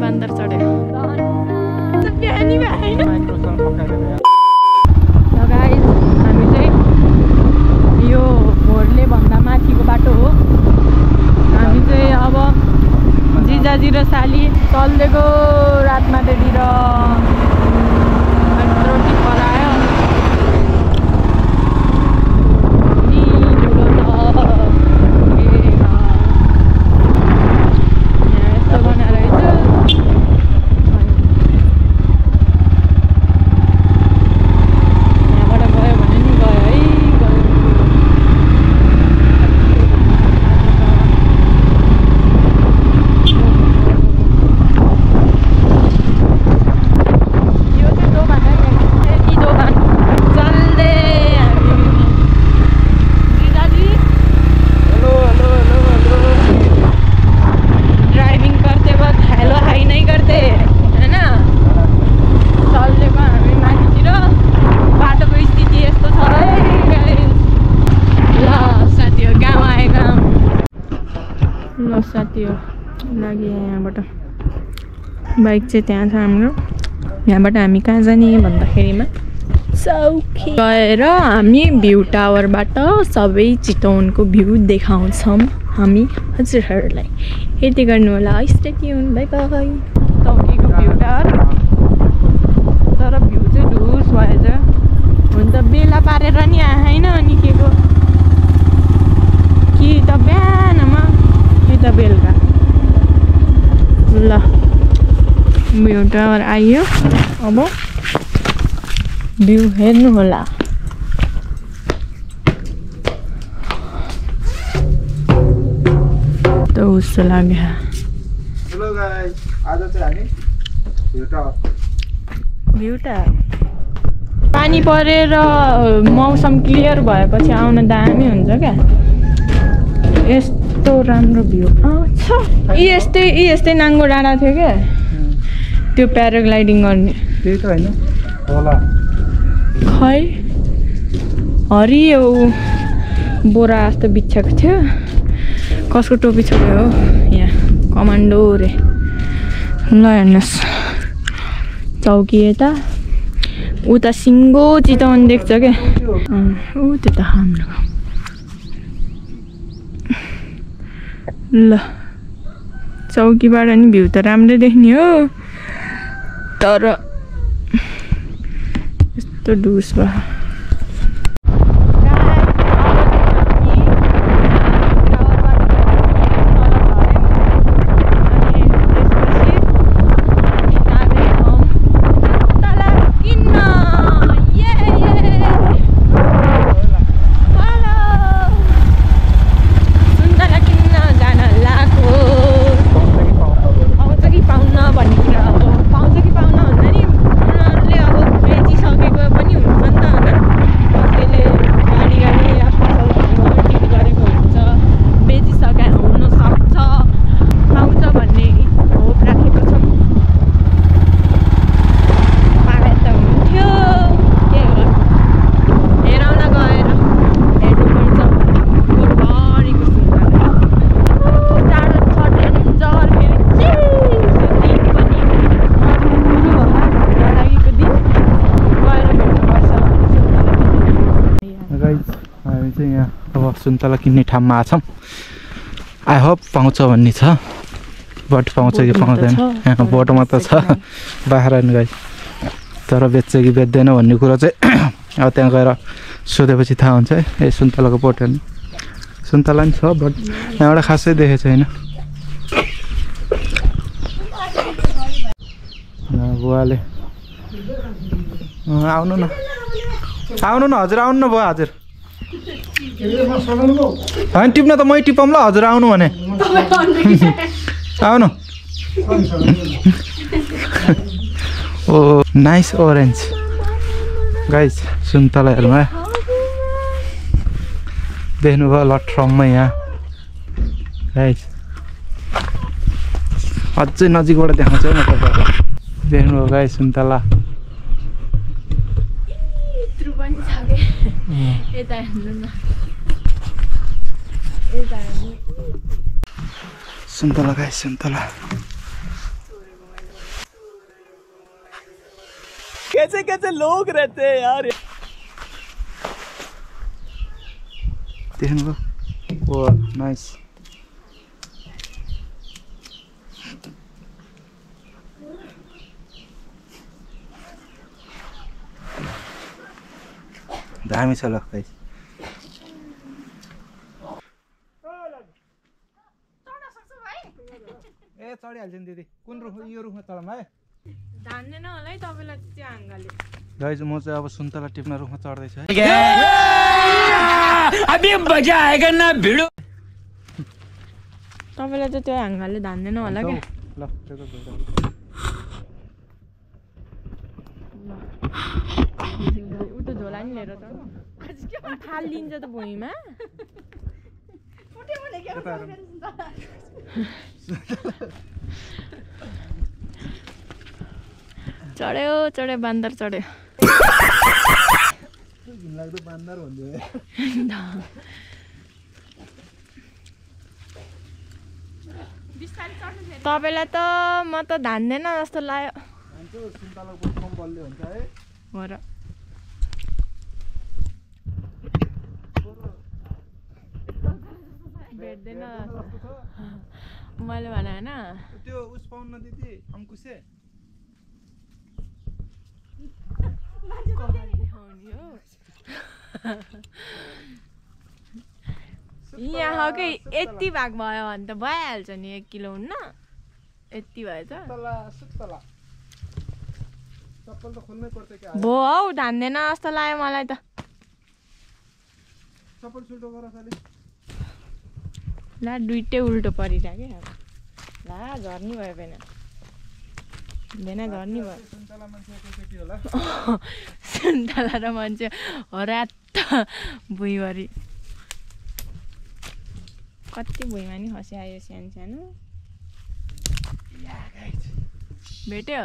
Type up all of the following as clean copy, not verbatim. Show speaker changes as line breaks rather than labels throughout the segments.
बन्दर चढ्यो बिहानी भएन गाइस हामी चाहिँ यो भोरले भन्दा माथिको बाटो हो हामी चाहिँ अब जिजाजी र साली चल्देको रातमाटेतिर रोटी परायो साथी हो लागि यहाँबाट बाइक चाहिँ त्यहाँ छ हाम्रो यहाँबाट हामी कहाँ जाने भन्दाखेरिमा चौकी गएर हामी भ्यू टावरबाट सबै चितवनको भ्यू देखाउँछौँ हामी हजुरहरूलाई यति गर्नु होला स्टे ट्युन बाइ बाइ चौकीको भ्यू टावर तर भ्यू चाहिँ ढुस भएछ हुन त बेला पारेर नि आएन अनि के को कि त बिहानमा त बेलुका ल भ्यू टावर आइयो अब भ्यू हेर्नु होला त उस्तो लाग्यो
हेलो गाइस आज चाहिँ हामी
भ्यू टावर पानी परेर मौसम क्लियर भएपछि आउन दामी हुन्छ क्या यस्तो राम्रो भ्यू आउँछ यस्तै नाङ्गो डाँडा थियो क्या त्यो प्याराग्लाइडिङ गर्ने
त्यही त हैन होला
खै हरियो बोरा जस्तो बिछाएको थियो कसको टोपी छोड्यो हो यहाँ कमान्डो रे ल हेर्नुहोस् चौकी यता उता सिङ्गो चितवन देख्छ क्या ऊ त्यो त हाम्रो ल चौकीबाट नि भ्यू त राम्रै देख्ने हो तर यस्तो डुस भयो
सुन्तला किन्ने ठाउँमा आछौँ आई होप पाउँछ भन्ने छ बट पाउँछ कि पाउँदैन बोटमा त छ बाख्रा नि गाई तर बेच्छ कि बेच्दैन भन्ने कुरो चाहिँ अब त्यहाँ गएर सोधेपछि थाहा हुन्छ है ए सुन्तलाको बोट हेर्नु सुन्तला नि छ बट यहाँबाट खासै देखेको छैन बुवाले आउनु न हजुर आउनु न बुवा हजुर होइन टिप्न त मै टिपौँ ल हजुर आउनु भने आउनु ओ नाइस ओरेन्ज गाइस सुन्तला हेर्नु है देख्नुभयो लट्रममा यहाँ गाइस अझै नजिकबाट देखाउँछु है म तपाईँहरूलाई देख्नुभयो गाइस सुन्तला सुन्तला गाइस सुन्तला
कैसे कैसे लोग रहते हैं यार
देख्नुभयो ओ नाइस दामी छ ल गाइस ए चढिहाल्छ नि दिदी कुन रुख यो रुखमा चढौँ है
धान्दैन होला है तपाईलाई चाहिँ आङ्गाले
गाइस म चाहिँ अब सुन्तला टिप्न रुखमा चढ्दैछु है
अभी मजा आएगा ना भिडो
तपाईलाई चाहिँ त्यो आङ्गाले धान्दैन होला के
ल रेकर्ड भयो
उठो झोला नि लिएर त थाल लिन्छ त भुइँमा चढ्यो चढ्यो बान्दर चढ्यो
लाग्दो बान्दर भन्दै
तपाईँलाई त म त धान्दैन जस्तो लाग्यो
सुन्तलाको कम बलले हुन्छ है
हो र भेट्दैन मैले भने होइन
त्यो उस पाउन दिदी अङ्कुशे
यहाँ कि यति भाग भयो भने त भइहाल्छ नि 1 किलो हुन्न यति भएछ भो हौ धान्दैन जस्तो लाग्यो मलाई त ला दुइटै उल्टो परिरहेको क्या ला झर्नी भयो भने भेना झर्नी भयो सुन्तला र मान्छे हरात भुइँभरि कति भुइँमा नि खसी आयो सानो सानो भेट्यो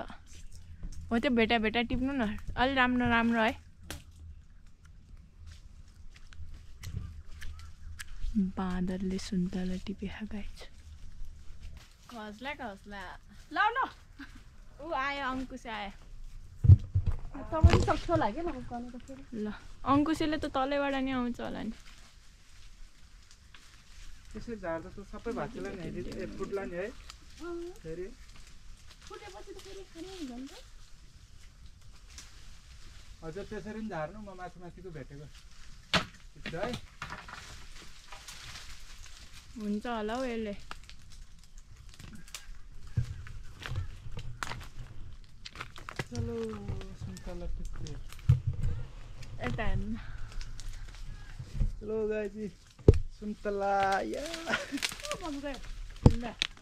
हो त्यो भेटा भेटा टिप्नु न अलि राम्रो राम्रो है बाँदरले सुन्तला टिपेखा गाइछ खस्ला खस्ला ल ल ऊ आयो अङ्कुश आयो
तपाईँ सक्छ होला के
ल अङ्कुशले त तलैबाट नि आउँछ होला नि
त्यसरी झार्दा त सबै भाँचिला नि फुट्ला नि है फेरि
फुटेपछि त फेरि खानु हुन्छ नि त
हजुर त्यसरी नि झार्नु म माथि माथिको भेटेको ठिक छ है
हुन्छ होला हौ यसले
चलो सुन्तला टिप्यो
यता हेर्नु
चलो गाइजी सुन्तला या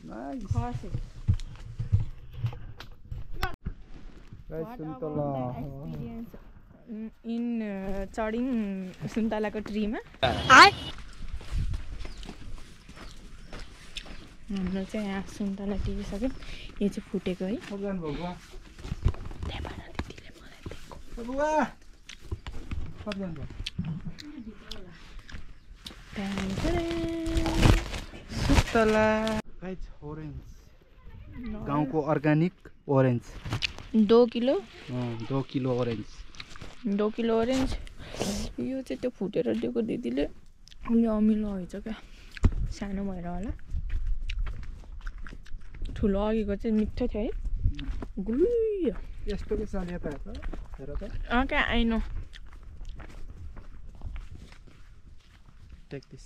नाइस
खस्यो
गाइस सुन्तला
इन चढिङ सुन्तलाको ट्रीमा हाम्रो चाहिँ यहाँ सुन्तला टिपिसक्यो यो चाहिँ फुटेको है
सबजना भएको
त्यहाँबाट दिदीले मलाई दिएको
बुवा सबजना भएको सुन्तला गाइस ओरेन्ज गाउँको organic orange
2 kilo
2 kilo orange
2 kilo orange यो चाहिँ त्यो फुटेर दिएको दिदीले अलि अमिलो भएछ क्या सानो भएर होला ठुलो अघिको चाहिँ मिठो थियो है गुलियो
यस्तो के चल्यो त हेर त
क्या आइनो
टेक दिस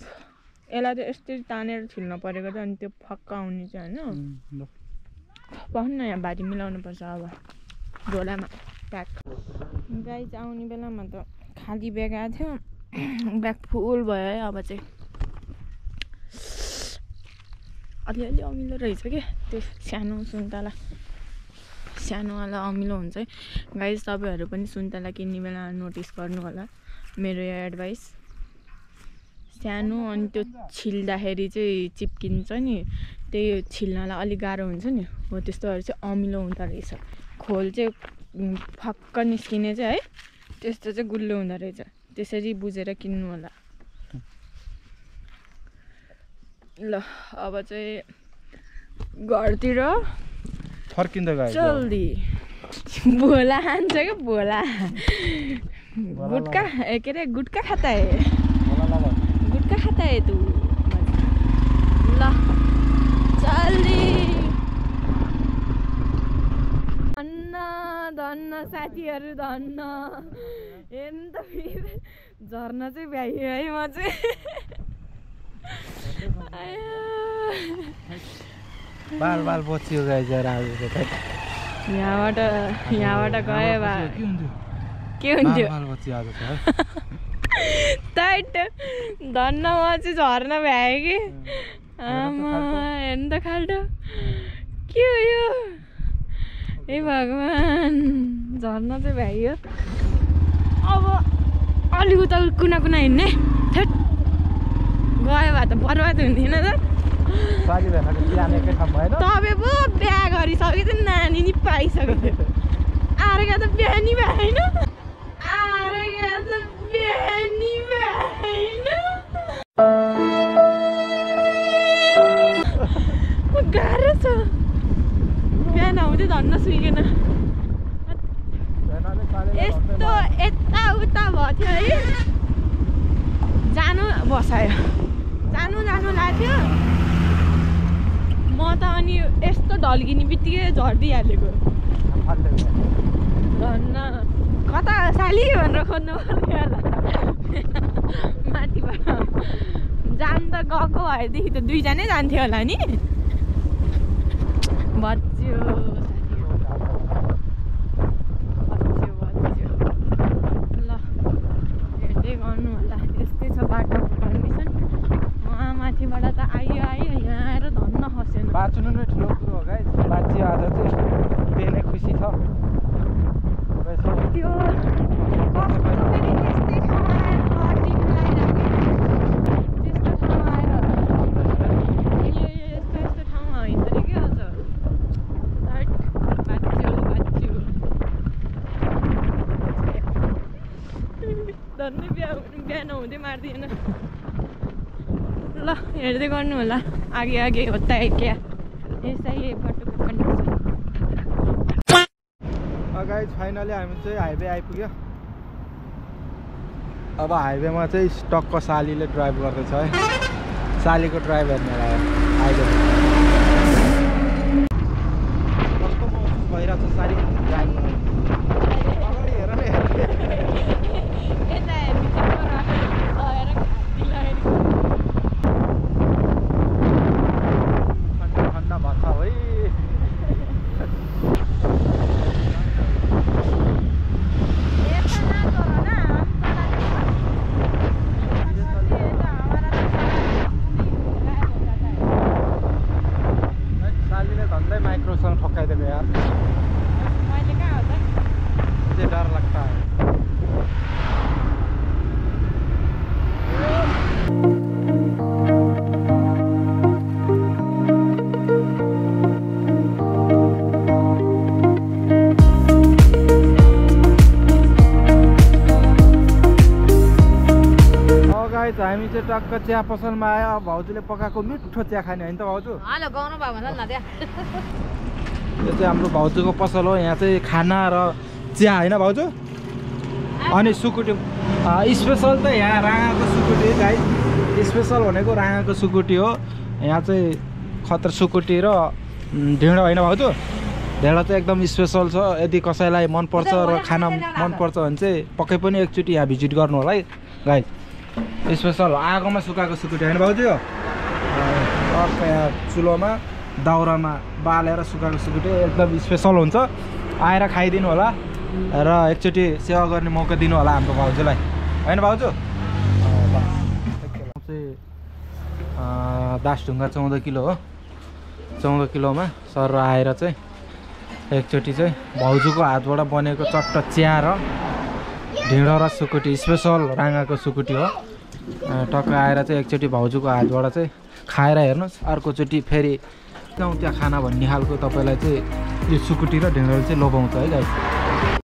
यसलाई चाहिँ यस्तै तानेर छिल्न परेको चाहिँ अनि त्यो फक्का हुने चाहिँ होइन
ल
पाउनु न यहाँ भारी मिलाउनु पर्छ अब झोलामा प्याक गाई चाहिँ आउने बेलामा त खाली ब्याग आएको थियो ब्याग फुल भयो है अब चाहिँ अलिअलि अमिलो रहेछ क्या त्यो सानो सुन्तला सानोवाला अमिलो हुन्छ है गाइस तपाईँहरू पनि सुन्तला किन्ने बेला नोटिस गर्नु होला मेरो यो एडभाइस सानो अनि त्यो छिल्दाखेरि चाहिँ चिप्किन्छ नि त्यही छिल्नलाई अलिक गाह्रो हुन्छ नि हो त्यस्तोहरू चाहिँ अमिलो हुँदो रहेछ खोल चाहिँ फक्क निस्किने चाहिँ है त्यस्तो चाहिँ गुल्लो हुँदो रहेछ त्यसरी बुझेर किन्नु होला ल अब चाहिँ घरतिर
फर्किँदै गयो
जल्दी भोला खान्छ क्या भोला गुटका के अरे गुटका खाता है गुटका खाता है तू ल जल्दी धन्न धन्न साथीहरू धन्न हेर्नु त फेरि झर्ना चाहिँ भ्याइयो है म चाहिँ
बाल बाल बचियो गाइज
यहाँबाट गयो भा के हुन्थ्यो टाइट धन्न म चाहिँ झर्न भ्याएँ कि आमा हेर्नु त खाल्टो के हो यो ए भगवान् झर्न चाहिँ भ्याइयो अब अलिक उता कुना कुना हिँड्ने थेट गयो भए त बर्बाद हुन्थेन त तपाईँ पो बिहा गरिसकेको थियो नानी नि पाइसकेको थियो आरेका त बिहा नि भएन आरेका त बिहा नि भएन गाह्रो छ बिहान आउँदै धन्न सुइकेन यस्तो यताउता भएको थियो है जानु बसायो जानु लाग्थ्यो म त अनि यस्तो ढल्किने बित्तिकै झर्दिहालेको धन्न कता साली भनेर खोज्नु पर्ने होला माथिबाट जान त गएको भएदेखि त दुईजनै जान्थ्यो होला नि बच्यो ल हेर्दै गर्नु होला यस्तै छ बाटोको कन्डिसन माथिबाट त आयो यहाँ आएर धन्न खसेन
बाँच्नु नै ठुलो कुरो हो गाइस बाँचियो आज चाहिँ त्यही नै खुसी छ
त्यो कस्तो फेरि त्यस्तै ठाउँमा आएर घटिङ लगाइरहेको त्यस्तो ठाउँमा आएर यस्तो ठाउँमा हिँड्छ अरे के अझ बाँच्यो धन्नै बिहान हुँदै मार्दिएन ल हेर्दै गर्नु होला आगे होता है क्या यसै बाटोको कन्डिसन
गाइज फाइनली हामी चाहिँ हाइवे आइपुग्यो अब हाइवेमा चाहिँ टक्क सालीले ड्राइभ गर्दैछ है सालीको ड्राइभ हेर्नु आइदियो कस्तो महसुस भइरहेको छ साली ड्राइभ अगाडि हेर न ठन्डा भन्छ है माइक्रोसँग ठक्काइदिएको यार
मैले कहाँ हो त
मुझे डर लगता है हामी चाहिँ टक्क चिया पसलमा आयो भाउजूले पकाएको मिठो चिया खाने होइन त भाउजू
हेलो गाउनु भयो भन्छ न त्यहाँ
यो चाहिँ हाम्रो भाउजूको पसल हो यहाँ चाहिँ खाना र चिया होइन भाउजू अनि सुकुटी स्पेसल त यहाँ राँगाको सुकुटी गाइस स्पेसल भनेको राँगाको सुकुटी हो यहाँ चाहिँ खतर सुकुटी र ढिँडो होइन भाउजू ढिँडो चाहिँ एकदम स्पेसल छ यदि कसैलाई मनपर्छ र खाना मनपर्छ भने चाहिँ पक्कै पनि एकचोटि यहाँ भिजिट गर्नु होला है गाइस स्पेसल आगोमा सुकाएको सुकुटी होइन भाउजू यो अर्को यहाँ चुलोमा दाउरामा बालेर सुकाएको सुकुटी एकदम स्पेसल हुन्छ आएर खाइदिनु होला र एकचोटि सेवा गर्ने मौका दिनु होला हाम्रो भाउजूलाई होइन भाउजू चाहिँ दासढुङ्गा 14 किलो हो 14 किलोमा सर आएर चाहिँ एकचोटि चाहिँ भाउजूको हातबाट बनेको चट्ट चिया र ढिँडो र सुकुटी स्पेसल राँगाको सुकुटी हो टक्क आएर चाहिँ एकचोटि भाउजूको हातबाट चाहिँ खाएर हेर्नुहोस् अर्कोचोटि फेरि त्यहाँ खाना भन्ने खालको तपाईँलाई चाहिँ यो सुकुटी र ढिँडोले चाहिँ लोभाउँछ है गाइस